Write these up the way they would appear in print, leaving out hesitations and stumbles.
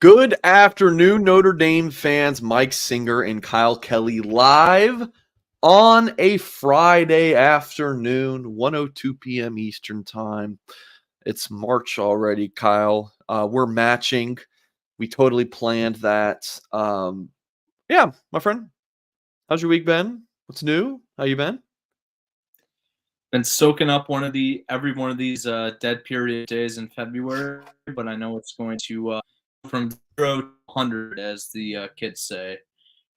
Good afternoon, Notre Dame fans. Mike Singer and Kyle Kelly live on a Friday afternoon, 1:02 p.m. Eastern Time. It's March already, Kyle. We're matching. We totally planned that. Yeah, my friend. How's your week been? What's new? How you been? Been soaking up every one of these dead period days in February, but I know it's going to from 0 to 100, as the kids say,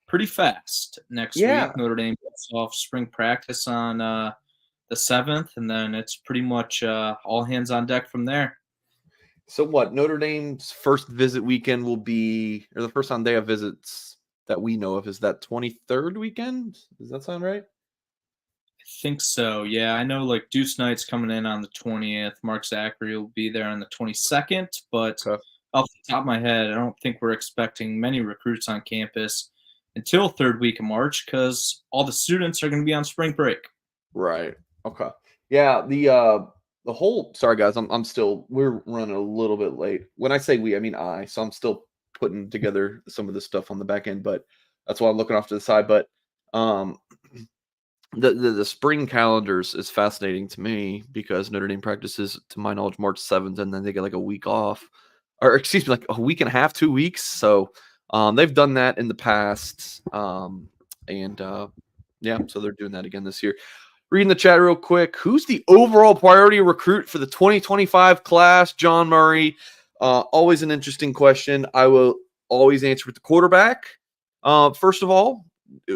pretty fast next Yeah. week. Notre Dame gets off spring practice on the 7th, and then it's pretty much all hands on deck from there. So what? Notre Dame's first visit weekend will be, or the first time they have visits that we know of is that 23rd weekend. Does that sound right? I think so. Yeah, I know like Deuce Knight's coming in on the 20th. Mark Zachary will be there on the 22nd, but Okay. off the top of my head, I don't think we're expecting many recruits on campus until third week of March because all the students are going to be on spring break. Right. Okay. Yeah, the whole sorry guys, I'm still we're running a little bit late. When I say we, I mean I. So I'm still putting together some of this stuff on the back end, but that's why I'm looking off to the side. But um the spring calendars is fascinating to me because Notre Dame practices, to my knowledge, March 7th, and then they get like a week off. Or excuse me, like a week and a half, 2 weeks. So they've done that in the past. And yeah, so they're doing that again this year. Reading the chat real quick. Who's the overall priority recruit for the 2025 class? John Murray. Always an interesting question. I will always answer with the quarterback. First of all,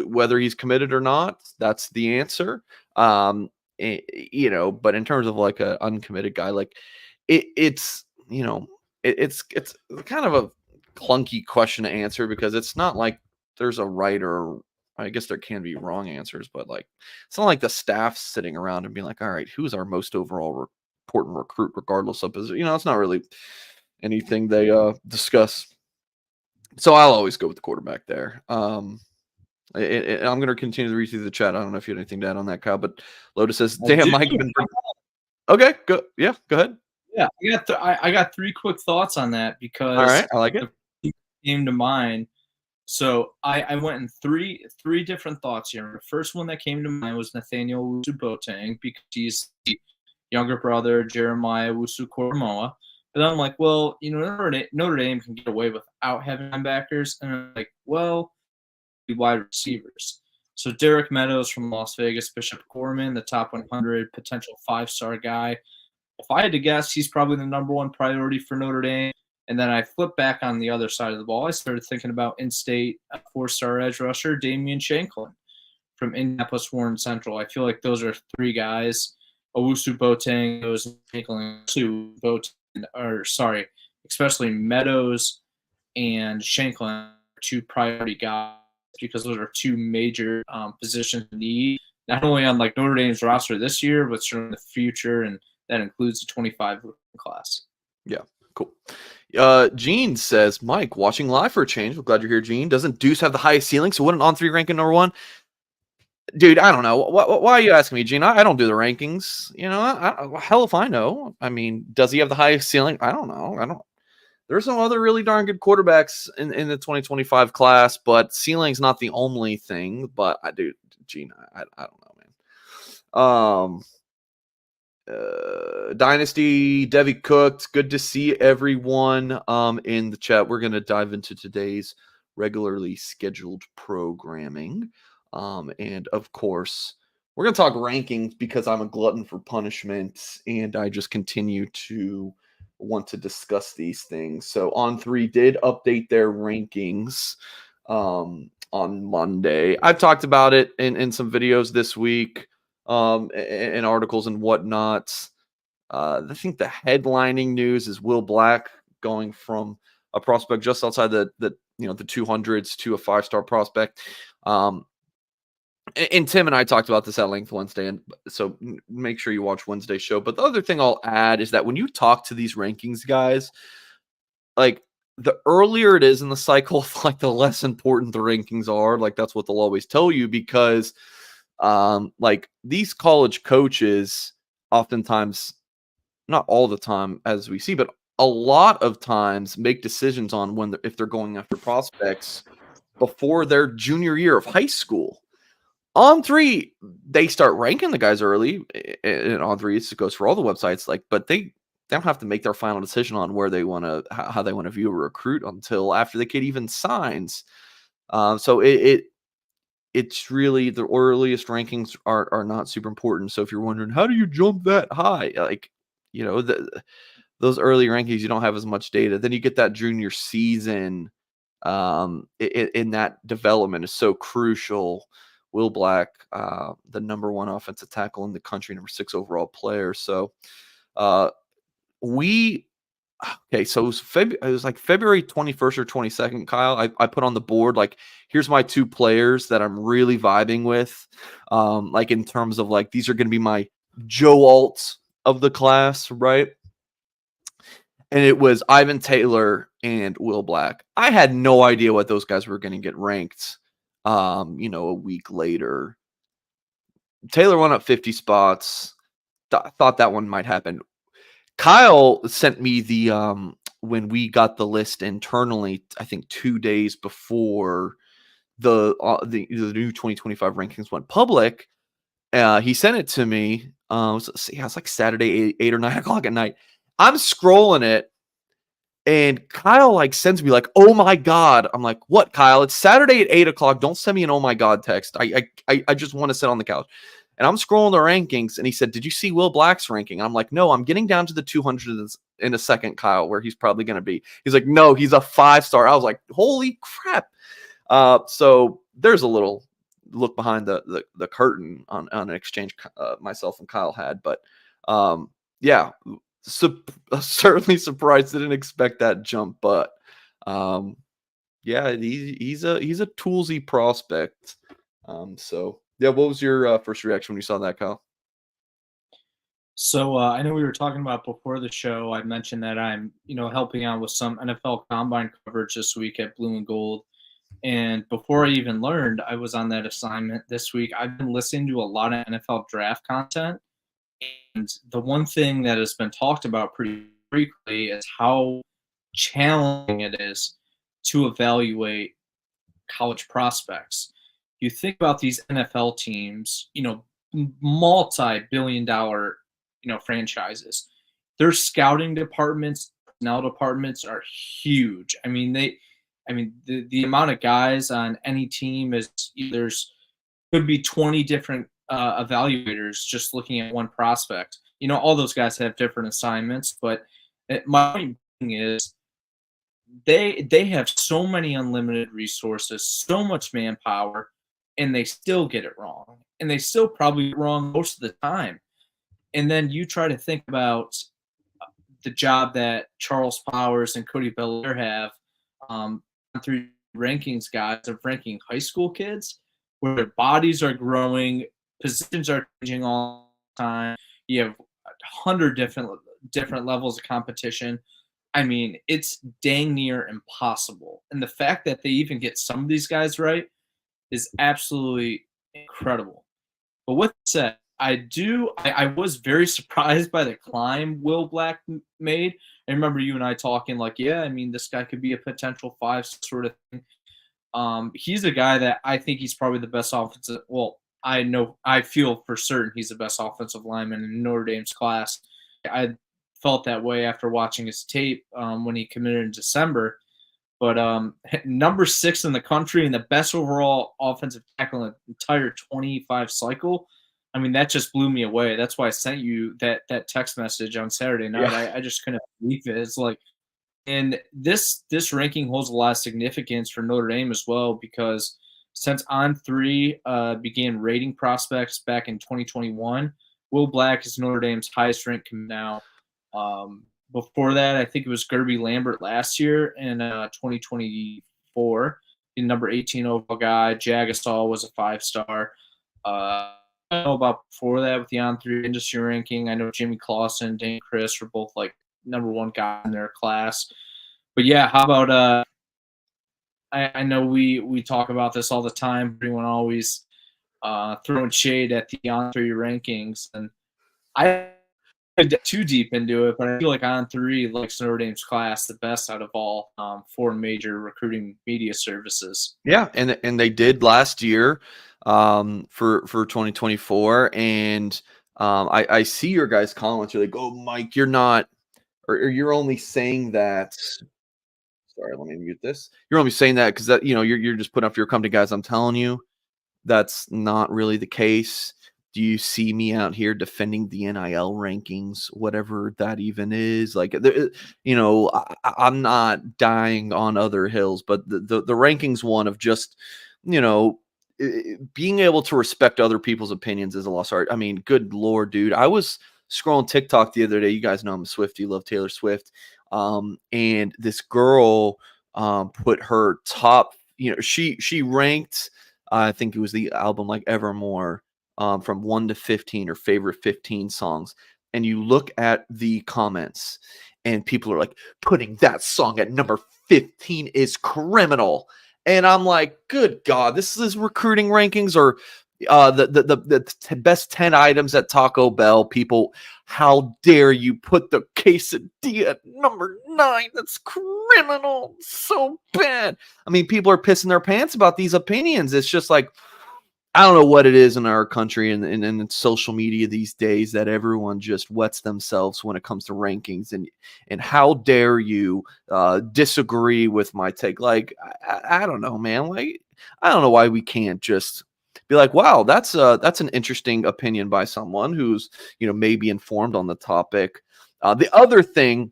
whether he's committed or not, that's the answer. But in terms of like an uncommitted guy, like it's it's kind of a clunky question to answer because it's not like there's a right or I guess there can be wrong answers, but like it's not like the staff's sitting around and being like, all right, who's our most overall important recruit, regardless of position. It's not really anything they discuss. So I'll always go with the quarterback there. I'm going to continue to read through the chat. I don't know if you had anything to add on that, Kyle, but Lotus says, I damn, do. Mike. Okay, go. Yeah, go ahead. Yeah, I got three quick thoughts on that All right, because I like it. it came to mind. So I went in three different thoughts here. The first one that came to mind was Nathaniel Wusu-Boateng because he's the younger brother Jeremiah Wusu-Koromoa. But then I'm like, well, Notre Dame can get away without having linebackers, and I'm like, well, wide receivers. So Derek Meadows from Las Vegas, Bishop Gorman, the top 100 potential 5-star guy. If I had to guess, he's probably the number one priority for Notre Dame. And then I flipped back on the other side of the ball. I started thinking about in-state 4-star edge rusher Damian Shanklin from Indianapolis Warren Central. I feel like those are three guys. Owusu Boateng, those Shanklin, especially Meadows and Shanklin, two priority guys because those are two major positions in need, not only on like Notre Dame's roster this year, but certainly in the future, and that includes the 25 class. Yeah, cool. Gene says, Mike, watching live for a change. We're glad you're here, Gene. Doesn't Deuce have the highest ceiling? So wouldn't On3 ranking number one? Dude, I don't know. Why are you asking me, Gene? I don't do the rankings. Hell if I know. I mean, does he have the highest ceiling? I don't know. I don't. There's some other really darn good quarterbacks in the 2025 class, but ceiling's not the only thing. But I do, Gene. I don't know, man. Dynasty, Devi Cooked. Good to see everyone in the chat. We're gonna dive into today's regularly scheduled programming. And of course, we're gonna talk rankings because I'm a glutton for punishment, and I just continue to want to discuss these things. So On3 did update their rankings on Monday. I've talked about it in some videos this week, and articles and whatnot. I think the headlining news is Will Black going from a prospect just outside the 200s to a 5-star prospect. And Tim and I talked about this at length Wednesday, and so make sure you watch Wednesday's show. But the other thing I'll add is that when you talk to these rankings guys, like the earlier it is in the cycle, like the less important the rankings are. Like that's what they'll always tell you because, like these college coaches, oftentimes, not all the time as we see, but a lot of times make decisions on if they're going after prospects before their junior year of high school. On3, they start ranking the guys early, and On3 it goes for all the websites, like, but they don't have to make their final decision on where they want to how they want to view a recruit until after the kid even signs. So it's really the earliest rankings are not super important. So if you're wondering how do you jump that high, like those early rankings, you don't have as much data. Then you get that junior season. In that development is so crucial. Will Black, the number 1 offensive tackle in the country, number 6 overall player. So we okay, so it was like February 21st or 22nd, Kyle. I put on the board, like, here's my 2 players that I'm really vibing with. Like in terms of like, these are going to be my Joe Alts of the class, right? And it was Ivan Taylor and Will Black. I had no idea what those guys were going to get ranked. A week later, Taylor went up 50 spots. Thought that one might happen. Kyle sent me the when we got the list internally, I think 2 days before the new 2025 rankings went public. He sent it to me. It's like Saturday, 8 or 9 o'clock at night. I'm scrolling it, and Kyle like sends me like, "Oh my god!" I'm like, "What, Kyle? It's Saturday at 8 o'clock. Don't send me an oh my god text. I just want to sit on the couch." And I'm scrolling the rankings, and he said, "Did you see Will Black's ranking?" I'm like, "No, I'm getting down to the 200s in a second, Kyle, where he's probably going to be." He's like, "No, he's a 5-star." I was like, "Holy crap!" So there's a little look behind the curtain on an exchange myself and Kyle had, but yeah, certainly surprised. Didn't expect that jump, but yeah, he's a toolsy prospect. So yeah, what was your first reaction when you saw that, Kyle? So I know we were talking about before the show. I mentioned that I'm, helping out with some NFL Combine coverage this week at Blue and Gold. And before I even learned I was on that assignment this week, I've been listening to a lot of NFL draft content. And the one thing that has been talked about pretty frequently is how challenging it is to evaluate college prospects. You think about these NFL teams, multi-billion dollar, franchises. Their scouting departments, personnel departments are huge. The amount of guys on any team is there's could be 20 different evaluators just looking at one prospect. All those guys have different assignments, but my point being is they have so many unlimited resources, so much manpower, and they still get it wrong. And they still probably get it wrong most of the time. And then you try to think about the job that Charles Powers and Cody Belair have through rankings guys of ranking high school kids where their bodies are growing, positions are changing all the time. You have 100 different levels of competition. It's dang near impossible. And the fact that they even get some of these guys right is absolutely incredible. But with that said, I was very surprised by the climb Will Black made. I remember you and I talking like, yeah, this guy could be a potential 5 sort of thing. He's a guy that I think he's probably the best offensive. Well, I feel for certain he's the best offensive lineman in Notre Dame's class. I felt that way after watching his tape when he committed in December. But number 6 in the country and the best overall offensive tackle in the entire 25 cycle. That just blew me away. That's why I sent you that text message on Saturday night. Yeah. I just couldn't believe it. It's like, and this ranking holds a lot of significance for Notre Dame as well, because since On3 began rating prospects back in 2021, Will Black is Notre Dame's highest ranked now. Before that, I think it was Gerby Lambert last year in 2024. The number 18 overall guy. Jagasol was a 5-star. I don't know about before that with the On3 industry ranking. I know Jimmy Clausen, Dane Chris were both like number 1 guy in their class. But yeah, how about I know we talk about this all the time. Everyone always throwing shade at the On3 rankings, and I too deep into it, but I feel like On Three likes Notre Dame's class the best out of all four major recruiting media services. Yeah, and they did last year for 2024, and I see your guys' comments. You're like, "Oh, Mike, you're not, or you're only saying that." Sorry, let me mute this. You're only saying that because that you're just putting up your company, guys. I'm telling you, that's not really the case. Do you see me out here defending the NIL rankings, whatever that even is? Like, I'm not dying on other hills, but the rankings one of just, being able to respect other people's opinions is a lost art. I mean, good Lord, dude. I was scrolling TikTok the other day. You guys know I'm a Swiftie, love Taylor Swift. And this girl put her top, she ranked, I think it was the album like Evermore, from 1 to 15, or favorite 15 songs. And you look at the comments, and people are like, putting that song at number 15 is criminal. And I'm like, good God, this is recruiting rankings, or the best 10 items at Taco Bell. People, how dare you put the quesadilla at number 9? That's criminal. So bad. I mean, people are pissing their pants about these opinions. It's just like, I don't know what it is in our country and in social media these days that everyone just wets themselves when it comes to rankings, and how dare you disagree with my take? Like, I don't know, man. Like, I don't know why we can't just be like, wow, that's an interesting opinion by someone who's maybe informed on the topic. The other thing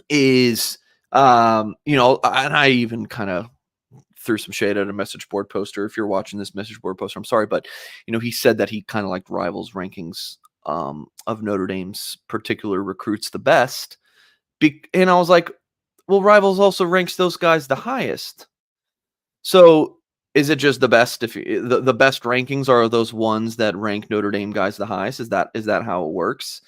is, and I even kind of threw some shade at a message board poster. If you're watching this message board poster, I'm sorry, but he said that he kind of liked Rivals rankings of Notre Dame's particular recruits the best. And I was like, well, Rivals also ranks those guys the highest. So is it just the best? If the best rankings are those ones that rank Notre Dame guys the highest? Is that how it works?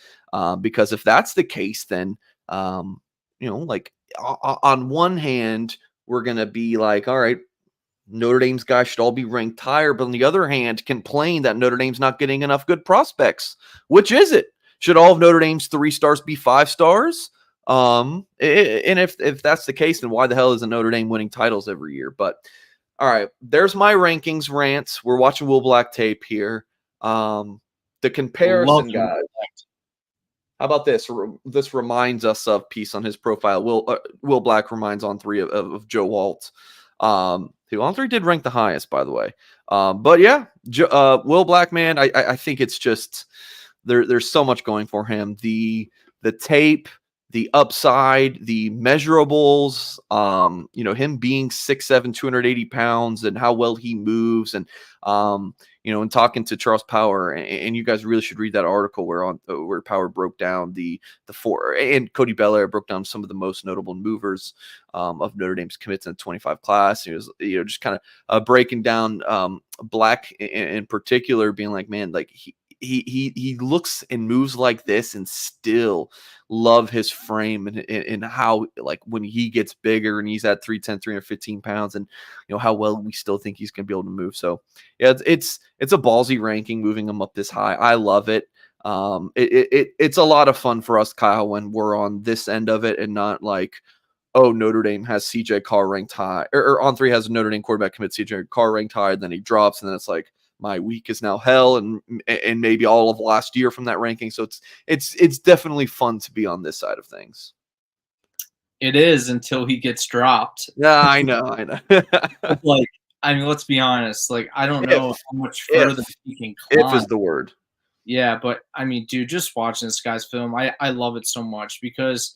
Because if that's the case, then like on one hand, we're gonna be like, all right, Notre Dame's guys should all be ranked higher, but on the other hand, complain that Notre Dame's not getting enough good prospects. Which is it? Should all of Notre Dame's 3 stars be 5 stars? And if that's the case, then why the hell isn't Notre Dame winning titles every year? But all right, there's my rankings rants. We're watching Will Black tape here. The comparison, guys. How about this? This reminds us of piece on his profile. Will Black reminds On Three of Joe Walt, who On Three did rank the highest, by the way. But yeah, Will Black, man, I think it's just there's so much going for him. The tape, the upside, the measurables, him being 6'7", 280 pounds, and how well he moves, and and talking to Charles Power, and you guys really should read that article where Power broke down the four, and Cody Belair broke down some of the most notable movers of Notre Dame's commits in the 25 class. He was just kind of breaking down Black in particular, being like, man, like he looks and moves like this and still love his frame, and how, like, when he gets bigger and he's at 310, 315 pounds, and how well we still think he's going to be able to move. So yeah, it's a ballsy ranking, moving him up this high. I love it. It's a lot of fun for us, Kyle, when we're on this end of it, and not like, oh, Notre Dame has CJ Carr ranked high, or On Three has a Notre Dame quarterback commit CJ Carr ranked high, and then he drops, and then it's like, my week is now hell, and maybe all of last year from that ranking. So it's definitely fun to be on this side of things. It is, until he gets dropped. Yeah, I know. Like, I mean, let's be honest. Like, I don't know how much further he can climb. If is the word. Yeah, but I mean, dude, just watching this guy's film, I love it so much, because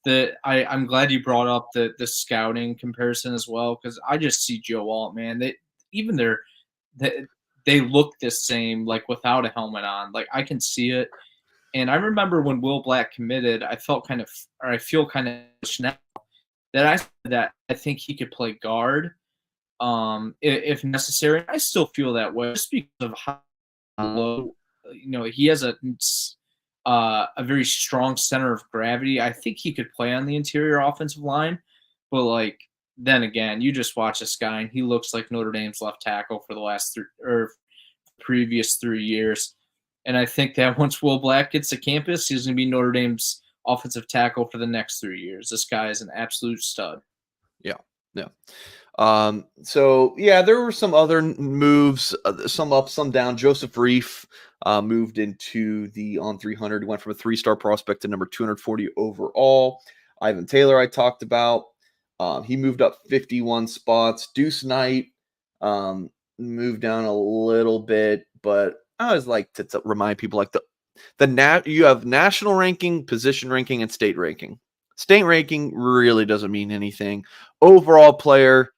I'm glad you brought up the scouting comparison as well, because I just see Joe Alt, man. They look the same, like, without a helmet on. Like, I can see it. And I remember when Will Black committed, I feel kind of now that I think he could play guard, if necessary. I still feel that way, just because of how low, he has a very strong center of gravity. I think he could play on the interior offensive line, but, like, then again, you just watch this guy and he looks like Notre Dame's left tackle for the last previous 3 years. And I think that once Will Black gets to campus, he's going to be Notre Dame's offensive tackle for the next 3 years. This guy is an absolute stud. Yeah. Yeah. So yeah, there were some other moves, some up, some down. Joseph Reif moved into the on 300, went from a 3-star prospect to number 240 overall. Ivan Taylor, I talked about. He moved up 51 spots. Deuce Knight moved down a little bit, but I always like to remind people like you have national ranking, position ranking, and state ranking. State ranking really doesn't mean anything. Overall player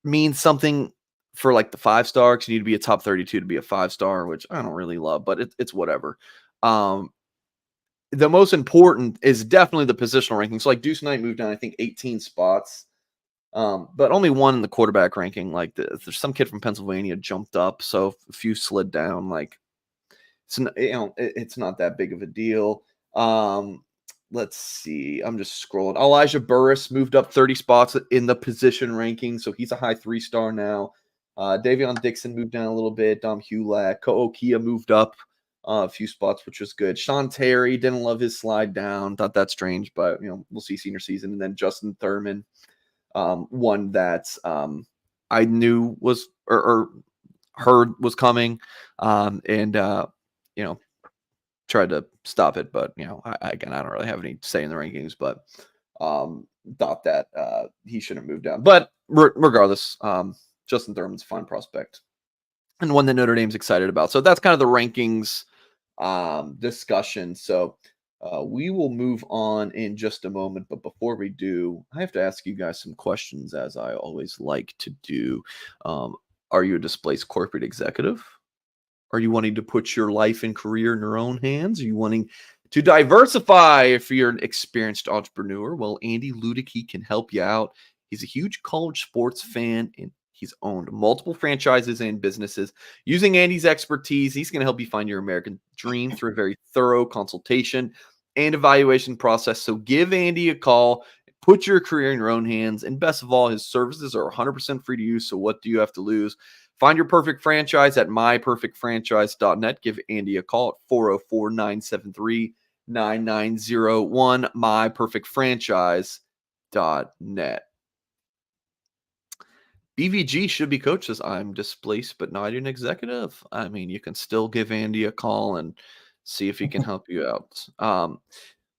means something for like the 5-star, because you need to be a top 32 to be a 5-star, which I don't really love, but it's whatever. The most important is definitely the positional rankings. So like Deuce Knight moved down, I think 18 spots, but only one in the quarterback ranking. Like there's some kid from Pennsylvania jumped up, so a few slid down. Like it's not that big of a deal. Let's see. I'm just scrolling. Elijah Burris moved up 30 spots in the position ranking, so he's a high 3-star now. Davion Dixon moved down a little bit. Dom Hewlett. Ko'okia moved up a few spots, which was good. Sean Terry, didn't love his slide down. Thought that's strange, but we'll see senior season. And then Justin Thurman, one that I knew was or heard was coming, and tried to stop it, but again, I don't really have any say in the rankings, but thought that he shouldn't move down. But regardless, Justin Thurman's a fine prospect and one that Notre Dame's excited about. So that's kind of the rankings discussion. So we will move on in just a moment, but before we do, I have to ask you guys some questions, as I always like to do. Are you a displaced corporate executive? Are you wanting to put your life and career in your own hands? Are you wanting to diversify if you're an experienced entrepreneur? Well, Andy Ludicky can help you out. He's a huge college sports fan, and he's owned multiple franchises and businesses. Using Andy's expertise, he's going to help you find your American dream through a very thorough consultation and evaluation process. So give Andy a call. Put your career in your own hands. And best of all, his services are 100% free to use. So what do you have to lose? Find your perfect franchise at myperfectfranchise.net. Give Andy a call at 404-973-9901, myperfectfranchise.net. BVG should be coached as I'm displaced, but not an executive. I mean, you can still give Andy a call and see if he can help you out.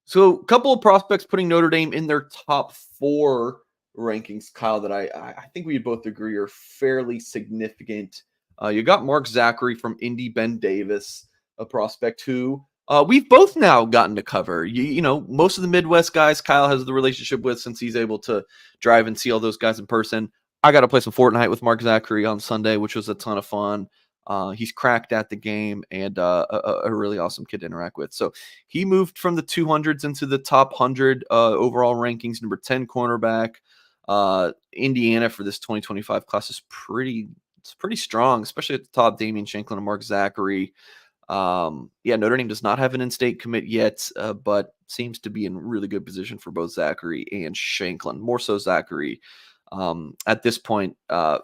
So a couple of prospects putting Notre Dame in their top 4 rankings, Kyle, that I think we both agree are fairly significant. You got Mark Zachary from Indy, Ben Davis, a prospect who we've both now gotten to cover. You know, most of the Midwest guys Kyle has the relationship with, since he's able to drive and see all those guys in person. I got to play some Fortnite with Mark Zachary on Sunday, which was a ton of fun. He's cracked at the game and a really awesome kid to interact with. So he moved from the 200s into the top 100 overall rankings, number 10 cornerback. Indiana for this 2025 class is pretty strong, especially at the top. Damian Shanklin and Mark Zachary. Notre Dame does not have an in-state commit yet, but seems to be in really good position for both Zachary and Shanklin. More so Zachary at this point.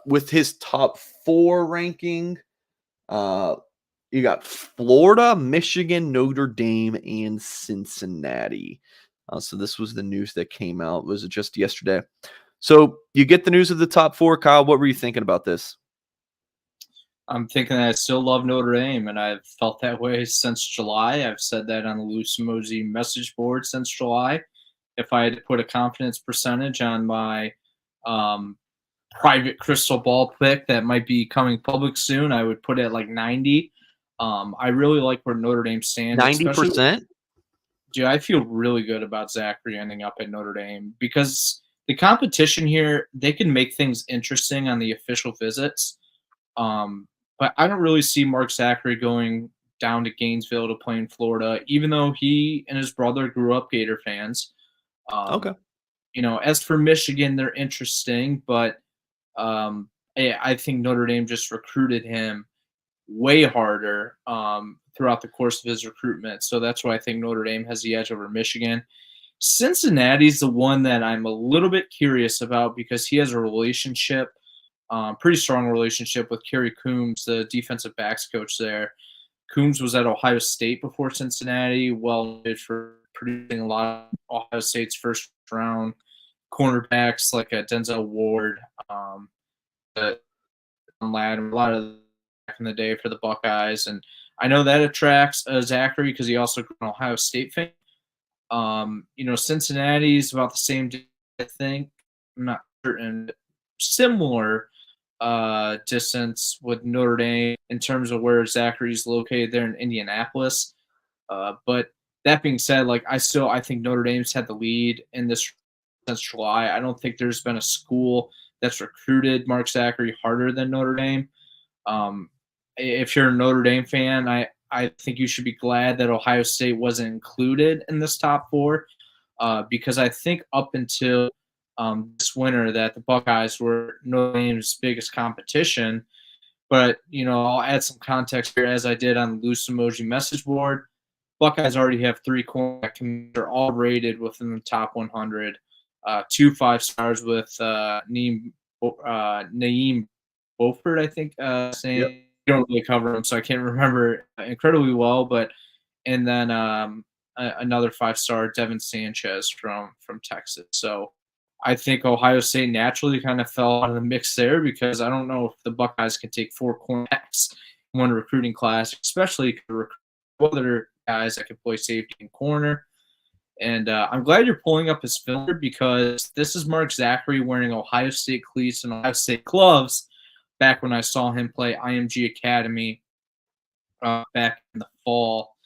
With his top 4 ranking, you got Florida, Michigan, Notre Dame, and Cincinnati. So this was the news that came out. Was it just yesterday? So you get the news of the top 4, Kyle. What were you thinking about this? I'm thinking that I still love Notre Dame, and I've felt that way since July. I've said that on the Loose Emoji message board since July. If I had to put a confidence percentage on my private crystal ball pick that might be coming public soon, I would put it at like 90. I really like where Notre Dame stands. 90%? Dude, I feel really good about Zachary ending up at Notre Dame because the competition here, they can make things interesting on the official visits. But I don't really see Mark Zachary going down to Gainesville to play in Florida, even though he and his brother grew up Gator fans. Okay. You know, as for Michigan, they're interesting, but I think Notre Dame just recruited him way harder throughout the course of his recruitment. So that's why I think Notre Dame has the edge over Michigan. Cincinnati's the one that I'm a little bit curious about because he has a relationship, pretty strong relationship with Kerry Coombs, the defensive backs coach there. Coombs was at Ohio State before Cincinnati, well known for producing a lot of Ohio State's first round cornerbacks like Denzel Ward, uh, lad, a lot of back in the day for the Buckeyes, and I know that attracts Zachary because he also grew an Ohio State fan. Cincinnati's about the same, I think. I'm not certain. Similar distance with Notre Dame in terms of where Zachary's located there in Indianapolis. But that being said, like I think Notre Dame's had the lead in this since July. I don't think there's been a school that's recruited Mark Zachary harder than Notre Dame. If you're a Notre Dame fan, I think you should be glad that Ohio State wasn't included in this top four, because I think up until this winter that the Buckeyes were Notre Dame's biggest competition. But, I'll add some context here as I did on the Loose Emoji message board. Buckeyes already have 3 cornerbacks. They're all rated within the top 100. 2 5-stars with Naeem Beaufort, I think. Yep. Don't really cover him, so I can't remember incredibly well. And then another 5-star, Devin Sanchez from Texas. So I think Ohio State naturally kind of fell out of the mix there because I don't know if the Buckeyes can take 4 cornerbacks in one recruiting class, especially other guys that can play safety and corner. And I'm glad you're pulling up his film because this is Mark Zachary wearing Ohio State cleats and Ohio State gloves back when I saw him play IMG Academy back in the fall.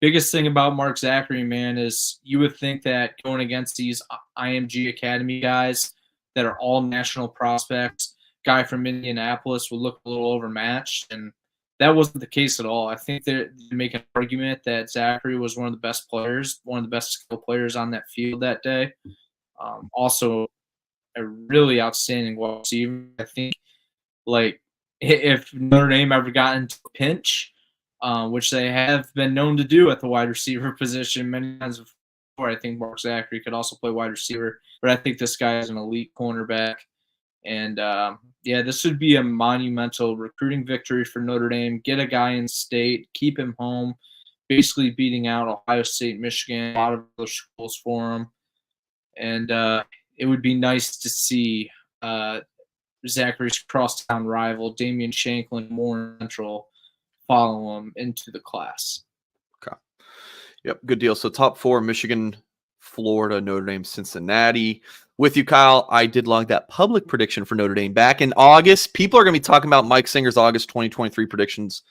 Biggest thing about Mark Zachary, man, is you would think that going against these IMG Academy guys that are all national prospects, guy from Indianapolis would look a little overmatched, and that wasn't the case at all. I think they make an argument that Zachary was one of the best players, one of the best skill players on that field that day. Also, a really outstanding wide receiver. I think, like, if Notre Dame ever got into a pinch, which they have been known to do at the wide receiver position many times before. I think Mark Zachary could also play wide receiver, but I think this guy is an elite cornerback. And this would be a monumental recruiting victory for Notre Dame. Get a guy in state, keep him home, basically beating out Ohio State, Michigan, a lot of other schools for him. And it would be nice to see Zachary's crosstown rival, Damian Shanklin, more central, follow him into the class. Okay. Yep. Good deal. So top 4, Michigan, Florida, Notre Dame, Cincinnati. With you, Kyle. I did log that public prediction for Notre Dame back in August. People are going to be talking about Mike Singer's August 2023 predictions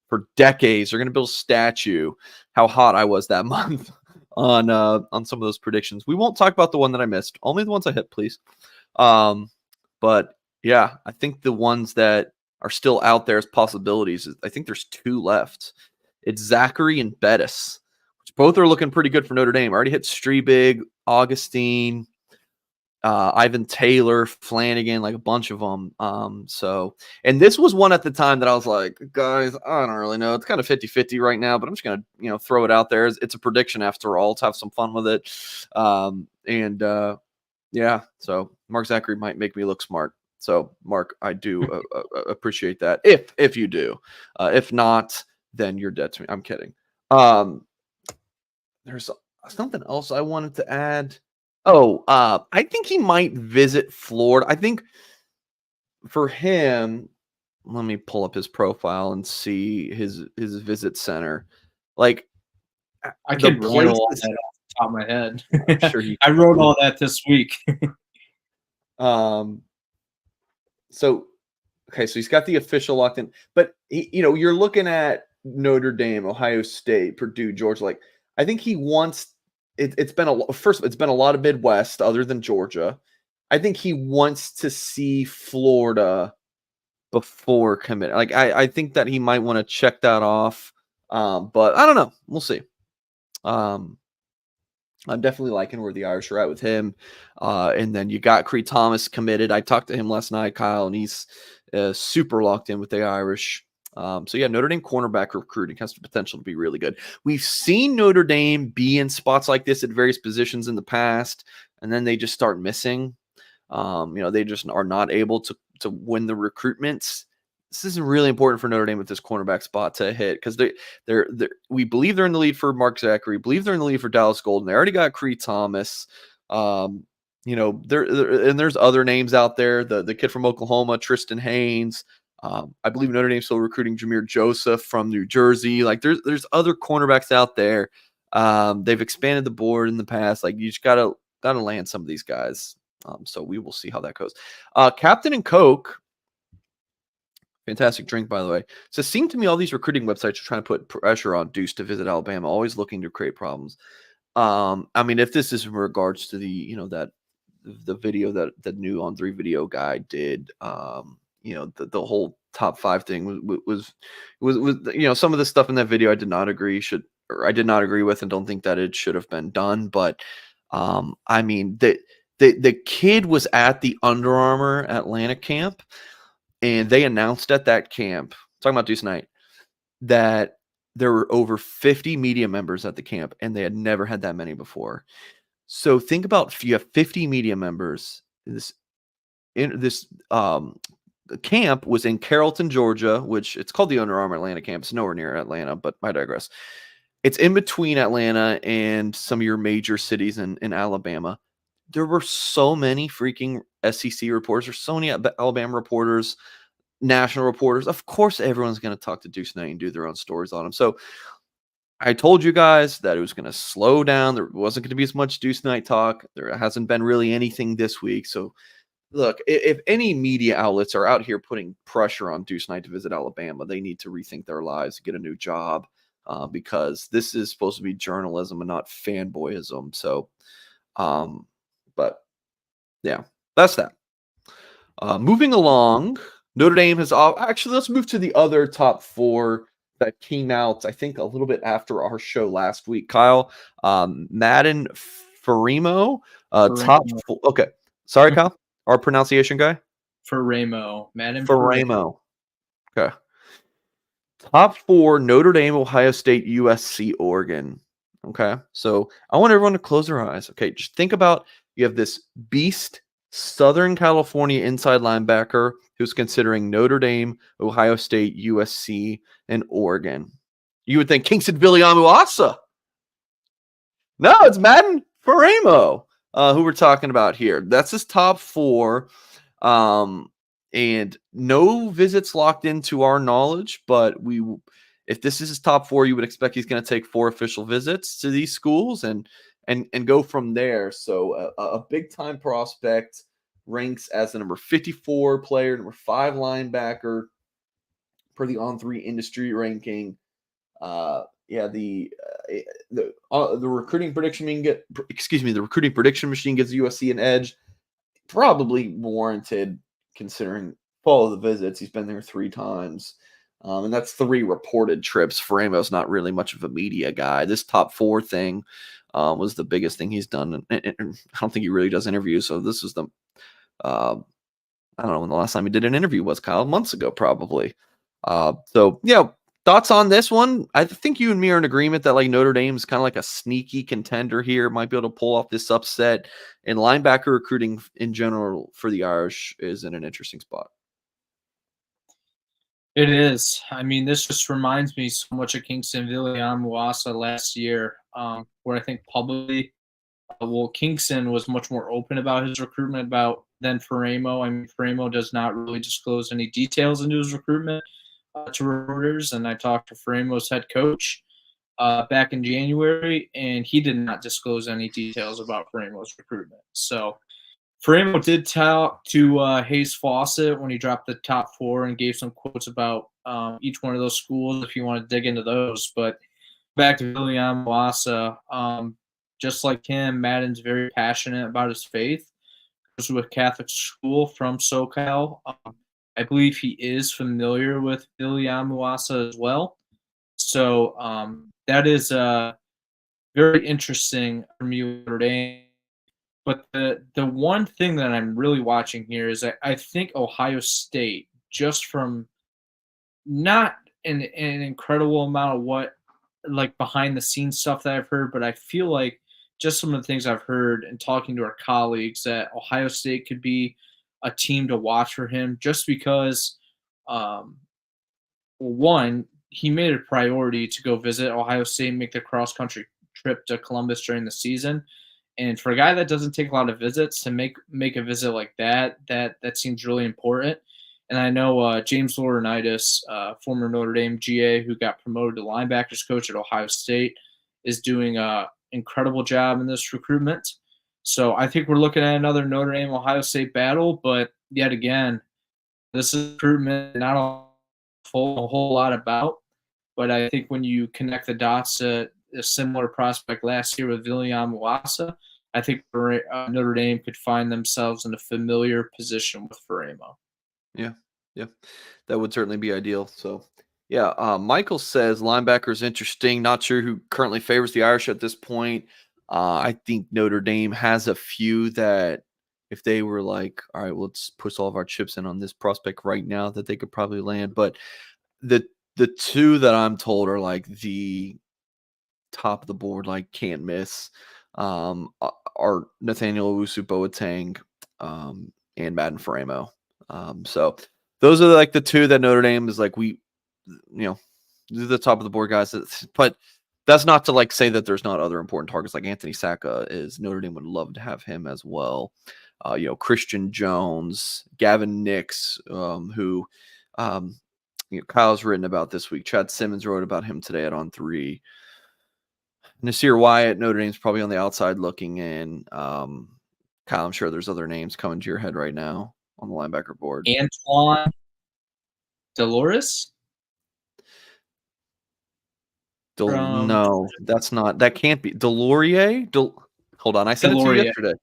for decades. They're going to build a statue how hot I was that month on some of those predictions. We won't talk about the one that I missed. Only the ones I hit, please. But yeah, I think the ones that are still out there as possibilities, I think there's 2 left. It's Zachary and Bettis, which both are looking pretty good for Notre Dame. I already hit Streebig, Augustine, Ivan Taylor, Flanagan, like a bunch of them. And this was one at the time that I was like, guys, I don't really know. It's kind of 50-50 right now, but I'm just going to, throw it out there. It's a prediction after all. Let's have some fun with it. So Mark Zachary might make me look smart. So, Mark, I do appreciate that. If you do, if not, then you're dead to me. I'm kidding. There's something else I wanted to add. I think he might visit Florida. I think for him, let me pull up his profile and see his visit center. Like, I can write all that off the top of my head. I'm sure I wrote all that this week. So he's got the official locked in, but you're looking at Notre Dame, Ohio State, Purdue, Georgia. Like, I think he wants it's been a lot of Midwest other than Georgia. I think he wants to see Florida before committing. Like, I think that he might want to check that off. But I don't know. We'll see. I'm definitely liking where the Irish are at with him. And then you got Creed Thomas committed. I talked to him last night, Kyle, and he's super locked in with the Irish. Notre Dame cornerback recruiting has the potential to be really good. We've seen Notre Dame be in spots like this at various positions in the past, and then they just start missing. They just are not able to win the recruitments. this isn't really important for Notre Dame with this cornerback spot to hit because we believe they're in the lead for Mark Zachary, believe they're in the lead for Dallas Golden. They already got Cree Thomas. And there's other names out there. The kid from Oklahoma, Tristan Haynes. I believe Notre Dame's still recruiting Jameer Joseph from New Jersey. Like there's other cornerbacks out there. They've expanded the board in the past. Like you just gotta land some of these guys. So we will see how that goes. Captain and Coke. Fantastic drink, by the way. So it seemed to me all these recruiting websites are trying to put pressure on Deuce to visit Alabama, always looking to create problems. I mean, if this is in regards to the video that the new On 3 video guy did, the whole top 5 thing was some of the stuff in that video I did not agree with and don't think that it should have been done. But I mean, the kid was at the Under Armour Atlanta camp. And they announced at that camp, talking about Deuce Knight, that there were over 50 media members at the camp, and they had never had that many before. So think about if you have 50 media members. This camp was in Carrollton, Georgia, which it's called the Under Armour Atlanta camp. It's nowhere near Atlanta, but I digress. It's in between Atlanta and some of your major cities in Alabama. There were so many freaking SEC reporters. There's so many Alabama reporters, national reporters. Of course, everyone's going to talk to Deuce Knight and do their own stories on him. So I told you guys that it was going to slow down. There wasn't going to be as much Deuce Knight talk. There hasn't been really anything this week. So look, if any media outlets are out here putting pressure on Deuce Knight to visit Alabama, they need to rethink their lives, get a new job, because this is supposed to be journalism and not fanboyism. So, but yeah, that's that. Moving along, Notre Dame has actually, let's move to the other top 4 that came out, I think, a little bit after our show last week. Kyle, Madden Farimo, top 4. Okay. Sorry, Kyle, our pronunciation guy. Farimo, Madden Farimo. Okay. Top 4, Notre Dame, Ohio State, USC, Oregon. Okay. So I want everyone to close their eyes. Okay. Just think about, you have this beast Southern California inside linebacker who's considering Notre Dame, Ohio State, USC, and Oregon. You would think Kingston Viliamu-Asa. No, it's Madden Farimo, who we're talking about here. That's his top 4. And no visits locked into our knowledge, but if this is his top 4, you would expect he's going to take 4 official visits to these schools and go from there. So a big time prospect, ranks as the number 54 player, number 5 linebacker per the On 3 industry ranking. The recruiting prediction the recruiting prediction machine gives USC an edge, probably warranted considering follow the visits. He's been there 3 times. And that's 3 reported trips. Faramo's not really much of a media guy. This top 4 thing was the biggest thing he's done. And I don't think he really does interviews. So this was I don't know when the last time he did an interview was, Kyle, months ago, probably. So yeah, thoughts on this one? I think you and me are in agreement that like Notre Dame's kind of like a sneaky contender here, might be able to pull off this upset. And linebacker recruiting in general for the Irish is in an interesting spot. It is. I mean, this just reminds me so much of Kingston Viliamu-Asa last year, where I think publicly, Kingston was much more open about his recruitment than Faramo. I mean, Faramo does not really disclose any details into his recruitment to reporters, and I talked to Faramo's head coach back in January, and he did not disclose any details about Faramo's recruitment. So Faramo did talk to Hayes Fawcett when he dropped the top 4 and gave some quotes about each one of those schools if you want to dig into those. But back to Viliamu-Asa, just like him, Madden's very passionate about his faith. Goes with Catholic school from SoCal. I believe he is familiar with Viliamu-Asa as well. So that is very interesting for me with Notre Dame. But the one thing that I'm really watching here is I think Ohio State, just from not an incredible amount of what like behind the scenes stuff that I've heard, but I feel like just some of the things I've heard and talking to our colleagues that Ohio State could be a team to watch for him just because One, he made it a priority to go visit Ohio State, make the cross country trip to Columbus during the season. And for a guy that doesn't take a lot of visits to make a visit like that seems really important. And I know James Laurinaitis, former Notre Dame GA who got promoted to linebackers coach at Ohio State, is doing an incredible job in this recruitment. So I think we're looking at another Notre Dame Ohio State battle, but yet again, this is recruitment not a whole lot about. But I think when you connect the dots to a similar prospect last year with William Wassa, I think Notre Dame could find themselves in a familiar position with Faremo. Yeah, yeah, that would certainly be ideal. So, yeah, Michael says linebacker is interesting. Not sure who currently favors the Irish at this point. I think Notre Dame has a few that if they were like, all right, let's push all of our chips in on this prospect right now, that they could probably land. But the the two that I'm told are like the top of the board, like can't miss, are Nathaniel Owusu-Boateng, and Madden Faremo. So those are like the two that Notre Dame is like they're the top of the board guys. But that's not to like say that there's not other important targets like Anthony Sacca is Notre Dame would love to have him as well. Christian Jones, Gavin Nix, who Kyle's written about this week. Chad Simmons wrote about him today at On 3. Nasir Wyatt, Notre Dame's probably on the outside looking in. Kyle, I'm sure there's other names coming to your head right now on the linebacker board. Antoine Dolores? No, that's not. That can't be. Delorier? Hold on. I sent it to you yesterday.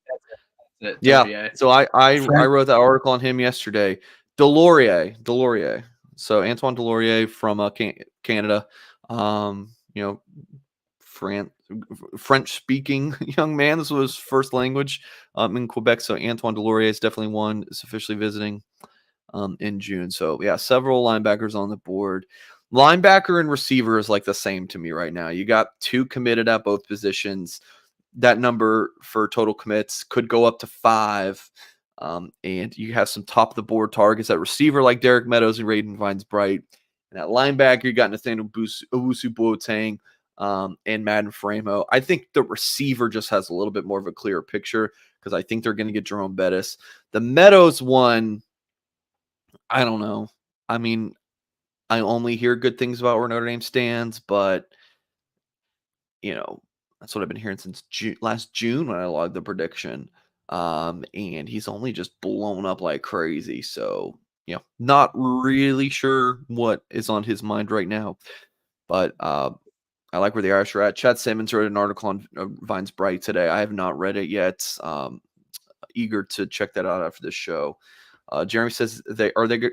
That's it. Yeah. So I wrote that article on him yesterday. Delorier. So Antoine Delorier from Canada. French-speaking young man. This was his first language in Quebec. So Antoine Delorier is definitely one. Is officially visiting in June. So yeah, several linebackers on the board. Linebacker and receiver is like the same to me right now. You got two committed at both positions. That number for total commits could go up to 5. And you have some top of the board targets at receiver like Derek Meadows and Raiden Vines-Bright. And at linebacker, you got Nathaniel Owusu-Boateng and Madden Faremo. I think the receiver just has a little bit more of a clearer picture because I think they're going to get Jerome Bettis. The Meadows one, I don't know. I mean, I only hear good things about where Notre Dame stands, but that's what I've been hearing since last June when I logged the prediction. And he's only just blown up like crazy. So, not really sure what is on his mind right now. But I like where the Irish are at. Chad Simmons wrote an article on Vines-Bright today. I have not read it yet. Eager to check that out after this show. Jeremy says they are going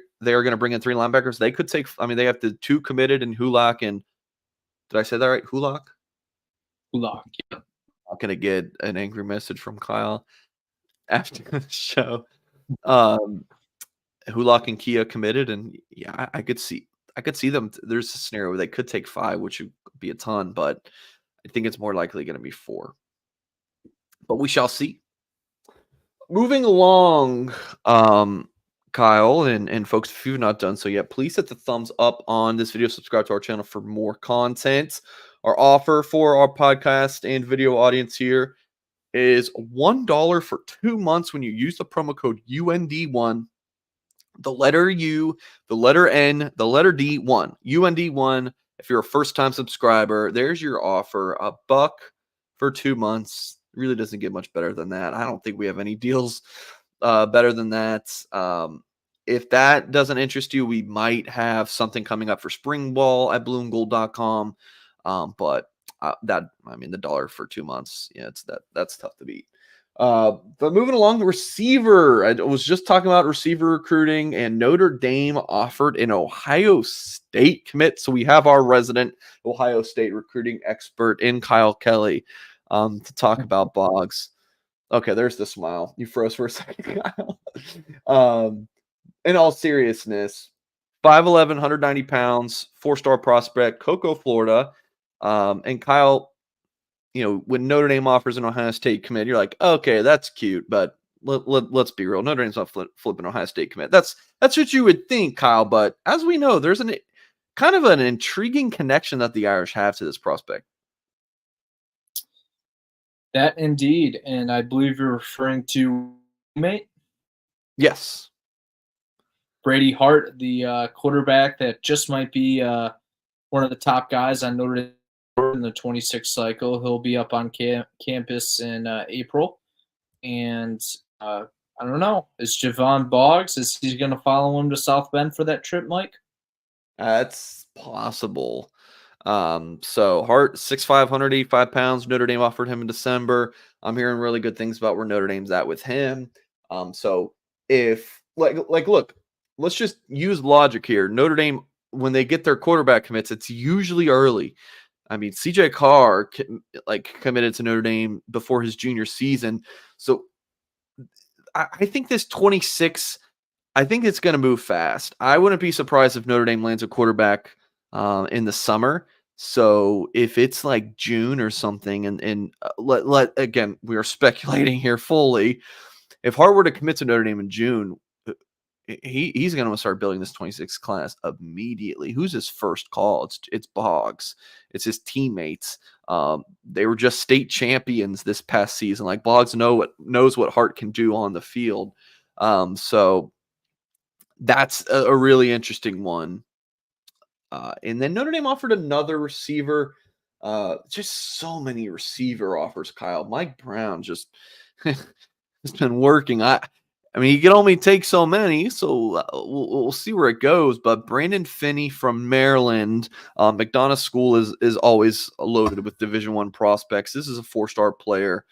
to bring in 3 linebackers. They could take. I mean, they have the 2 committed in Hulak and did I say that right? Hulak. Hulak. Yeah. I'm gonna get an angry message from Kyle after the show. Hulak and Kia committed, and yeah, I could see them. There's a scenario where they could take 5, which would be a ton, but I think it's more likely going to be 4. But we shall see. Moving along, Kyle and folks, if you've not done so yet, please hit the thumbs up on this video. Subscribe to our channel for more content. Our offer for our podcast and video audience here is $1 for 2 months when you use the promo code UND1. The letter U, the letter N, the letter D, 1. UND1. If you're a first-time subscriber, there's your offer. $1 for 2 months. Really doesn't get much better than that. I don't think we have any deals better than that. If that doesn't interest you, we might have something coming up for spring ball at blueandgold.com. But the $1 for 2 months, that's tough to beat. But moving along, the receiver. I was just talking about receiver recruiting, and Notre Dame offered an Ohio State commit. So we have our resident Ohio State recruiting expert in Kyle Kelly to talk about Boggs. Okay, there's the smile. You froze for a second, Kyle. In all seriousness, 5'11", 190 pounds, 4-star prospect, Cocoa, Florida. And Kyle, when Notre Dame offers an Ohio State commit, you're like, okay, that's cute, but let's be real. Notre Dame's not flipping Ohio State commit. That's what you would think, Kyle. But as we know, there's an kind of an intriguing connection that the Irish have to this prospect. That indeed, and I believe you're referring to mate Yes. Brady Hart, the quarterback that just might be one of the top guys on Notre Dame in the 26th cycle. He'll be up on campus in April, and I don't know. Is Javon Boggs? Is he going to follow him to South Bend for that trip, Mike? That's possible. So Hart, 6'5", 185 pounds. Notre Dame offered him in December. I'm hearing really good things about where Notre Dame's at with him. So if look, let's just use logic here. Notre Dame, when they get their quarterback commits, it's usually early. I mean, CJ Carr committed to Notre Dame before his junior season. So I think this 26, I think it's going to move fast. I wouldn't be surprised if Notre Dame lands a quarterback in the summer. So if it's like June or something, and again, we are speculating here fully. If Hart were to commit to Notre Dame in June, he's going to start building this 26 class immediately. Who's his first call? It's Boggs. It's his teammates. They were just state champions this past season. Like Boggs knows what Hart can do on the field. So that's a really interesting one. And then Notre Dame offered another receiver. Just so many receiver offers, Kyle. Mike Brown just has been working. I mean, he can only take so many, so we'll see where it goes. But Brandon Finney from Maryland, McDonough School is always loaded with Division I prospects. This is a 4-star player.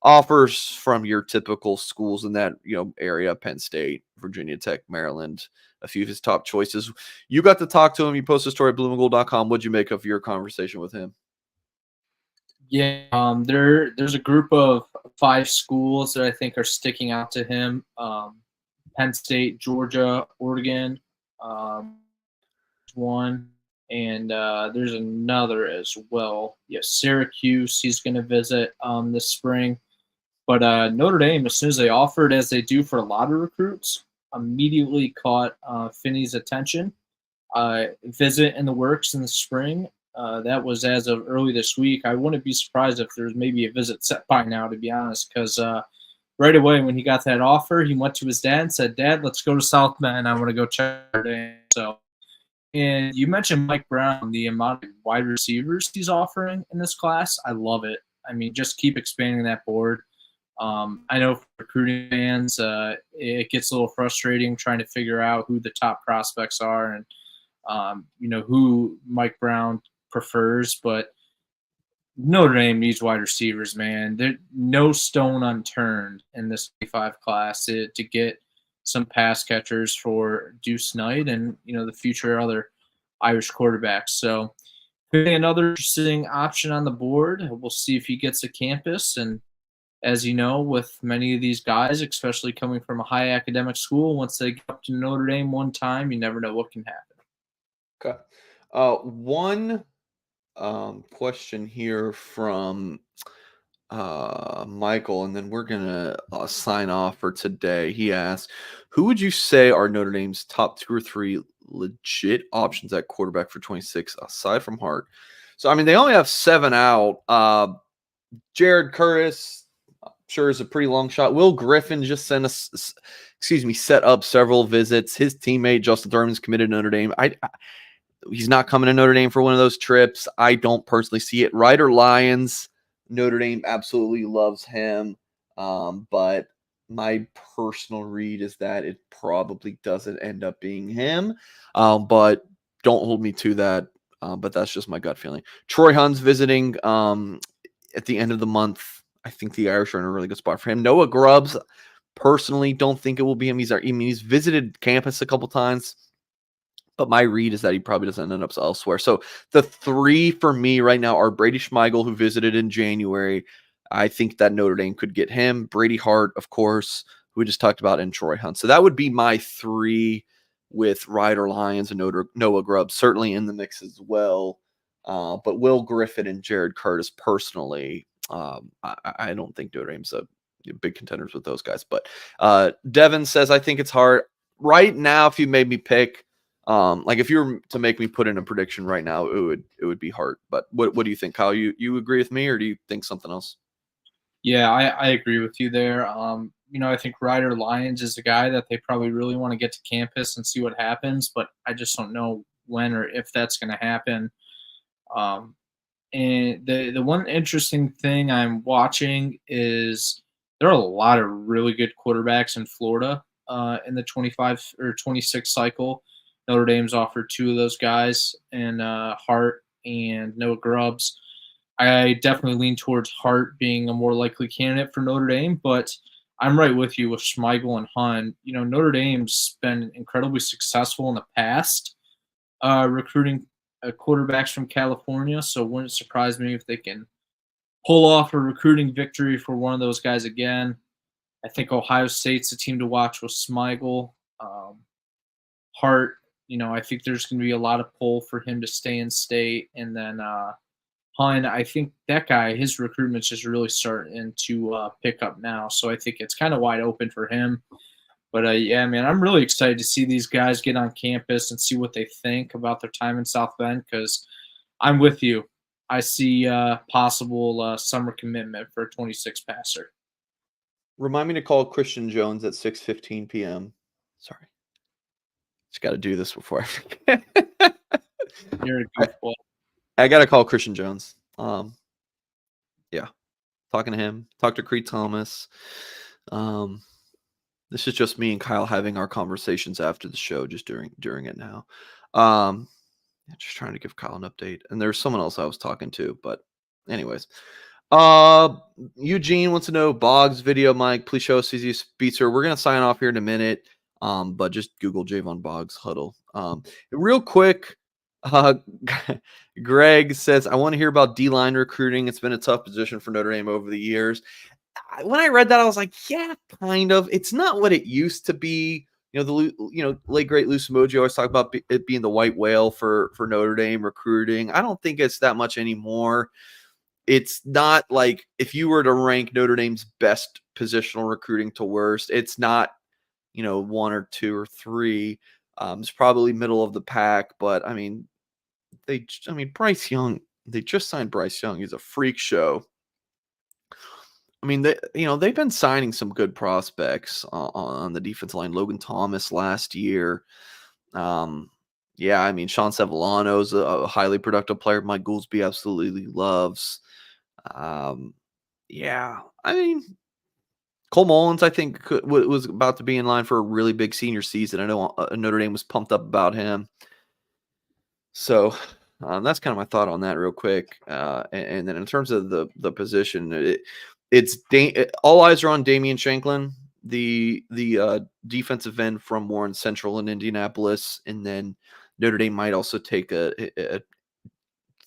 Offers from your typical schools in that area: Penn State, Virginia Tech, Maryland. A few of his top choices. You got to talk to him. You posted a story at blueandgold.com. What'd you make of your conversation with him? Yeah, there's a group of 5 schools that I think are sticking out to him. Penn State, Georgia, Oregon, one, and there's another as well. Yeah, Syracuse. He's going to visit this spring. But Notre Dame, as soon as they offered, as they do for a lot of recruits, immediately caught Finney's attention. Visit in the works in the spring. That was as of early this week. I wouldn't be surprised if there's maybe a visit set by now, to be honest, because right away when he got that offer, he went to his dad and said, "Dad, let's go to South Bend. I want to go check Notre Dame." So, and you mentioned Mike Brown, the amount of wide receivers he's offering in this class. I love it. I mean, just keep expanding that board. I know for recruiting fans, it gets a little frustrating trying to figure out who the top prospects are and, who Mike Brown prefers. But Notre Dame needs wide receivers, man. There's no stone unturned in this 25 class to get some pass catchers for Deuce Knight and, the future other Irish quarterbacks. So another interesting option on the board. We'll see if he gets to campus. And as you know, with many of these guys, especially coming from a high academic school, once they get up to Notre Dame one time, you never know what can happen. Okay. One question here from Michael, and then we're going to sign off for today. He asks, who would you say are Notre Dame's top 2 or 3 legit options at quarterback for 26, aside from Hart? So, I mean, they only have 7 out. Jared Curtis, sure, is a pretty long shot. Will Griffin just set up several visits. His teammate, Justin Thurman's committed to Notre Dame. He's not coming to Notre Dame for one of those trips. I don't personally see it. Ryder Lyons, Notre Dame absolutely loves him. But my personal read is that it probably doesn't end up being him. But don't hold me to that. But that's just my gut feeling. Troy Hunn's visiting at the end of the month. I think the Irish are in a really good spot for him. Noah Grubbs, personally, don't think it will be him. He's visited campus a couple times. But my read is that he probably doesn't end up elsewhere. So the 3 for me right now are Brady Schmeigel, who visited in January. I think that Notre Dame could get him. Brady Hart, of course, who we just talked about, and Troy Hunt. So that would be my 3 with Ryder Lyons and Noah Grubb certainly in the mix as well. But Will Griffin and Jared Curtis personally, I don't think Notre Dame's big contenders with those guys. But Devin says, I think it's hard right now. If you made me pick, like if you were to make me put in a prediction right now, it would be Hart. But what do you think, Kyle? You agree with me, or do you think something else? Yeah, I agree with you there. I think Ryder Lyons is the guy that they probably really want to get to campus and see what happens, but I just don't know when or if that's going to happen. And the one interesting thing I'm watching is there are a lot of really good quarterbacks in Florida in the 25 or 26 cycle. Notre Dame's offered two of those guys, and Hart and Noah Grubbs. I definitely lean towards Hart being a more likely candidate for Notre Dame, but I'm right with you with Schmeigel and Hunt. Notre Dame's been incredibly successful in the past recruiting quarterbacks from California, so it wouldn't surprise me if they can pull off a recruiting victory for one of those guys again. I think Ohio State's the team to watch with Schmeigel. Hart, I think there's going to be a lot of pull for him to stay in state, and then Hunt, I think that guy, his recruitment's just really starting to pick up now. So I think it's kind of wide open for him. But yeah, man, I'm really excited to see these guys get on campus and see what they think about their time in South Bend because I'm with you. I see possible summer commitment for a 26 passer. Remind me to call Christian Jones at 6:15 p.m. Sorry. Just got to do this before I forget. You're a goofball. I got to call Christian Jones. Yeah. Talking to him. Talk to Creed Thomas. This is just me and Kyle having our conversations after the show, just during it now. Just trying to give Kyle an update. And there's someone else I was talking to, but anyways. Eugene wants to know Boggs video, Mike. Please show us easy speedster. We're gonna sign off here in a minute. But just Google Javon Boggs huddle. Real quick, Greg says, I want to hear about D-line recruiting. It's been a tough position for Notre Dame over the years. When I read that, I was like, yeah, kind of. It's not what it used to be. The late great Lou Emoji always talk about it being the white whale for Notre Dame recruiting. I don't think it's that much anymore. It's not like if you were to rank Notre Dame's best positional recruiting to worst, it's not, 1 or 2 or 3. It's probably middle of the pack, but Bryce Young, they just signed Bryce Young. He's a freak show. They've been signing some good prospects on the defensive line. Logan Thomas last year. Sean Sevillano is a highly productive player. Mike Goolsby absolutely loves. Cole Mullins, I think, was about to be in line for a really big senior season. I know Notre Dame was pumped up about him. So that's kind of my thought on that real quick. And then in terms of the position, all eyes are on Damian Shanklin, the defensive end from Warren Central in Indianapolis. And then Notre Dame might also take a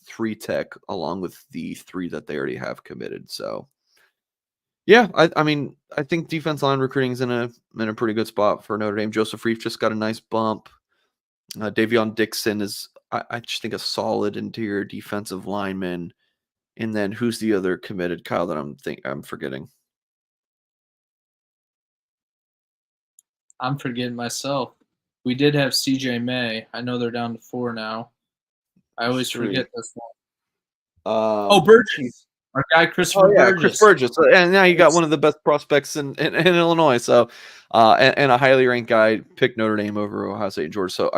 3 tech along with the 3 that they already have committed. So yeah, I think defense line recruiting is in a pretty good spot for Notre Dame. Joseph Reif just got a nice bump. Davion Dixon is, I just think, a solid interior defensive lineman. And then who's the other committed, Kyle, that I'm forgetting? I'm forgetting myself. We did have CJ May. I know they're down to 4 now. I always forget this one. Burgess. Our guy Christopher Burgess. Chris Burgess. And now you got one of the best prospects in Illinois. So, and a highly ranked guy picked Notre Dame over Ohio State and Georgia. So,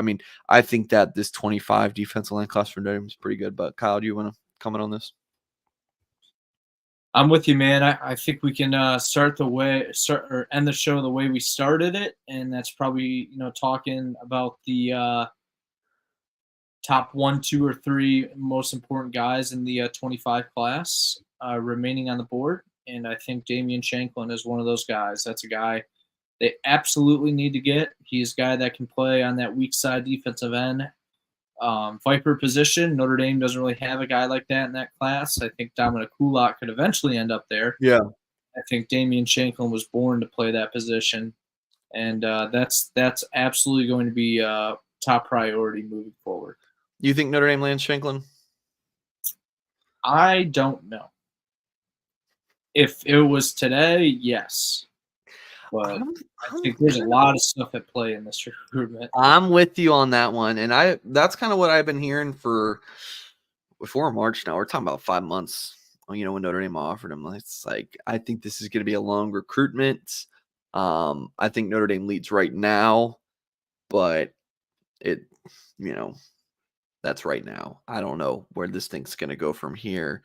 I think that this 25 defensive line class for Notre Dame is pretty good. But Kyle, do you want to comment on this? I'm with you, man. I think we can end the show the way we started it, and that's probably talking about the top 1, 2, or 3 most important guys in the 25 class remaining on the board. And I think Damian Shanklin is one of those guys. That's a guy they absolutely need to get. He's a guy that can play on that weak side defensive end Viper position. Notre Dame doesn't really have a guy like that in that class. I think Dominic Kulak could eventually end up there. Yeah. I think Damian Shanklin was born to play that position. And that's absolutely going to be top priority moving forward. You think Notre Dame lands Shanklin? I don't know. If it was today, yes. But I think there's a lot of stuff at play in this recruitment. I'm with you on that one, and that's kind of what I've been hearing for before March now. We're talking about 5 months. You know, when Notre Dame offered him, it's like I think this is going to be a long recruitment. I think Notre Dame leads right now, but it, you know, that's right now. I don't know where this thing's going to go from here.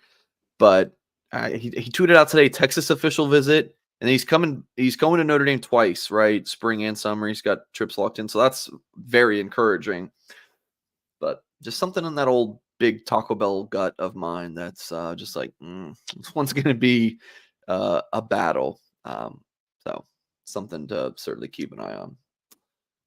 But he tweeted out today, Texas official visit, and he's going to Notre Dame twice, right? Spring and summer. He's got trips locked in. So that's very encouraging. But just something in that old big Taco Bell gut of mine that's just like, this one's going to be a battle. So something to certainly keep an eye on.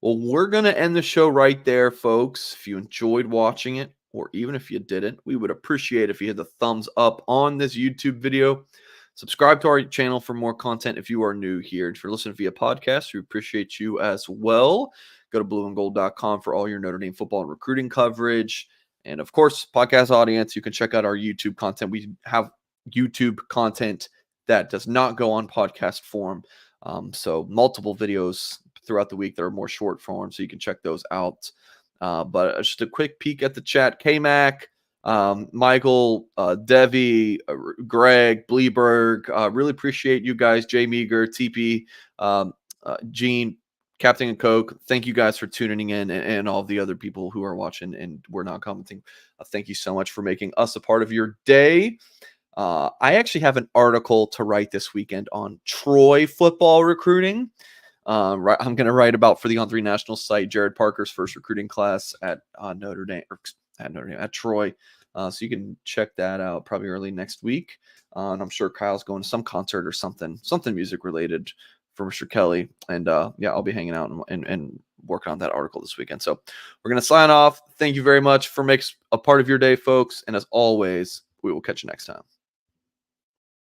Well, we're going to end the show right there, folks. If you enjoyed watching it, or even if you didn't, we would appreciate if you hit the thumbs up on this YouTube video. Subscribe to our channel for more content if you are new here. If you're listening via podcast, we appreciate you as well. Go to blueandgold.com for all your Notre Dame football and recruiting coverage. And of course, podcast audience, you can check out our YouTube content. We have YouTube content that does not go on podcast form. So multiple videos throughout the week that are more short form, so you can check those out. But just a quick peek at the chat. K-Mac, Michael, Devi, Greg, Bleeberg, really appreciate you guys. Jay Meager, TP, Gene, Captain and Coke. Thank you guys for tuning in, and all of the other people who are watching and we're not commenting. Thank you so much for making us a part of your day. I actually have an article to write this weekend on Troy football recruiting. I'm going to write about for the On3 National site Jared Parker's first recruiting class at Notre Dame, at Troy. So you can check that out probably early next week. And I'm sure Kyle's going to some concert or something music related for Mr. Kelly. And I'll be hanging out and working on that article this weekend. So we're going to sign off. Thank you very much for making a part of your day, folks. And as always, we will catch you next time.